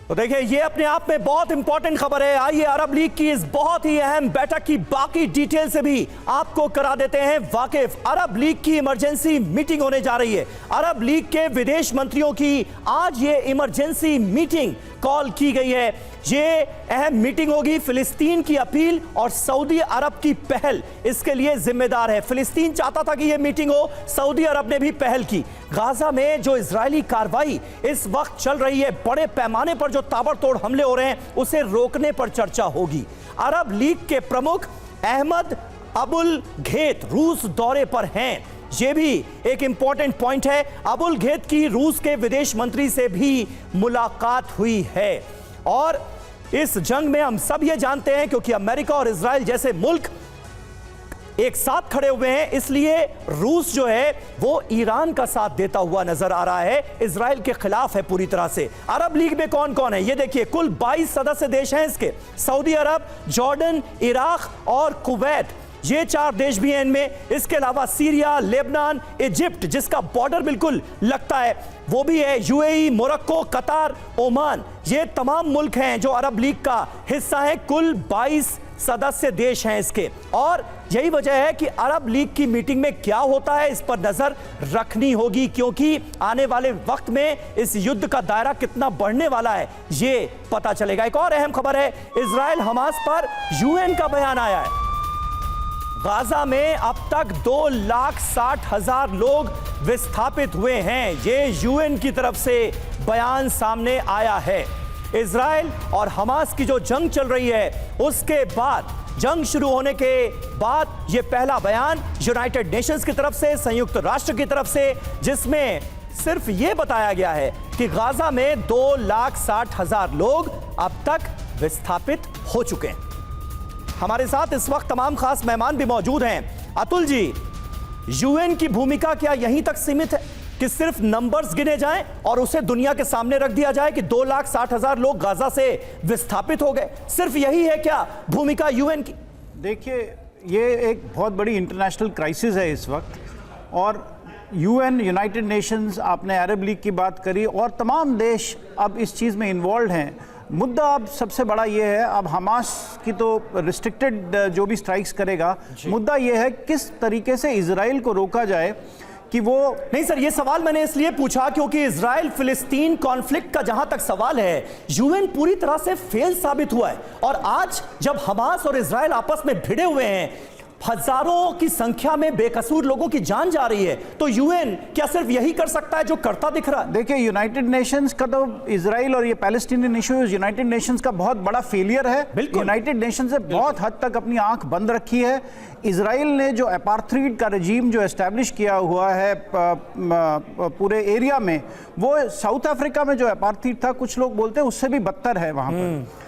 तो देखिए ये अपने आप में बहुत इंपॉर्टेंट खबर है। आइए अरब लीग की इस बहुत ही अहम बैठक की बाकी डिटेल से भी आपको करा देते हैं वाकिफ। अरब लीग की इमरजेंसी मीटिंग होने जा रही है। अरब लीग के विदेश मंत्रियों की आज ये इमरजेंसी मीटिंग कॉल की गई है। ये अहम मीटिंग होगी। फिलिस्तीन की अपील और सऊदी अरब की पहल इसके लिए जिम्मेदार है। फिलिस्तीन चाहता था कि यह मीटिंग हो, सऊदी अरब ने भी पहल की। गाजा में जो इजरायली कार्रवाई इस वक्त चल रही है, बड़े पैमाने पर जो ताबड़तोड़ हमले हो रहे हैं, उसे रोकने पर चर्चा होगी। अरब लीग के प्रमुख अहमद अबुल घेत रूस दौरे पर हैं। यह भी एक इंपॉर्टेंट पॉइंट है। अबुल घेत की रूस के विदेश मंत्री से भी मुलाकात हुई है। और इस जंग में हम सब ये जानते हैं, क्योंकि अमेरिका और इजराइल जैसे मुल्क एक साथ खड़े हुए हैं, इसलिए रूस जो है वो ईरान का साथ देता हुआ नजर आ रहा है, इजराइल के खिलाफ है पूरी तरह से। अरब लीग में कौन कौन है ये देखिए, कुल 22 सदस्य देश हैं इसके। सऊदी अरब, जॉर्डन, इराक और कुवैत, ये 4 देश भी हैं इनमें। इसके अलावा सीरिया, लेबनान, इजिप्ट जिसका बॉर्डर बिल्कुल लगता है वो भी है, यूएई, मोरक्को, कतार, ओमान, ये तमाम मुल्क हैं जो अरब लीग का हिस्सा हैं। कुल 22 सदस्य देश हैं इसके। और यही वजह है कि अरब लीग की मीटिंग में क्या होता है इस पर नजर रखनी होगी, क्योंकि आने वाले वक्त में इस युद्ध का दायरा कितना बढ़ने वाला है ये पता चलेगा। एक और अहम खबर है, इजराइल हमास पर यूएन का बयान आया है। गाजा में अब तक 2,60,000 लोग विस्थापित हुए हैं, ये यूएन की तरफ से बयान सामने आया है। इजराइल और हमास की जो जंग चल रही है, उसके बाद, जंग शुरू होने के बाद ये पहला बयान यूनाइटेड नेशंस की तरफ से, संयुक्त राष्ट्र की तरफ से, जिसमें सिर्फ ये बताया गया है कि गाजा में 2,60,000 लोग अब तक विस्थापित हो चुके हैं। हमारे साथ इस वक्त तमाम खास मेहमान भी मौजूद हैं। अतुल जी, यूएन की भूमिका क्या यहीं तक सीमित है कि सिर्फ नंबर्स गिने जाएं और उसे दुनिया के सामने रख दिया जाए कि 2,60,000 लोग गाजा से विस्थापित हो गए? सिर्फ यही है क्या भूमिका यूएन की? देखिए, ये एक बहुत बड़ी इंटरनेशनल क्राइसिस है इस वक्त, और यूएन, यूनाइटेड नेशंस, आपने अरब लीग की बात करी, और तमाम देश अब इस चीज़ में इन्वॉल्व हैं। मुद्दा अब सबसे बड़ा ये है, अब हमास की तो रिस्ट्रिक्टेड जो भी स्ट्राइक्स करेगा, मुद्दा ये है किस तरीके से इजराइल को रोका जाए कि वो नहीं। सर, ये सवाल मैंने इसलिए पूछा क्योंकि इजराइल फिलिस्तीन कॉन्फ्लिक्ट का जहां तक सवाल है, यूएन पूरी तरह से फेल साबित हुआ है। और आज जब हमास और इजराइल आपस में भिड़े हुए हैं, हजारों की संख्या में बेकसूर लोगों की जान जा रही है, तो यूएन क्या सिर्फ यही कर सकता है जो करता दिख रहा है? देखिए, यूनाइटेड नेशंस का तो इजराइल और ये पैलेस्टीनियन इश्यूज यूनाइटेड नेशंस का बहुत बड़ा फेलियर है। यूनाइटेड नेशंस ने बहुत हद तक अपनी आंख बंद रखी है। इजराइल ने जो अपार्थाइड का रजीम जो एस्टैब्लिश किया हुआ है पूरे एरिया में, वो साउथ अफ्रीका में जो अपार्थाइड था, कुछ लोग बोलते हैं उससे भी बदतर है वहां पर।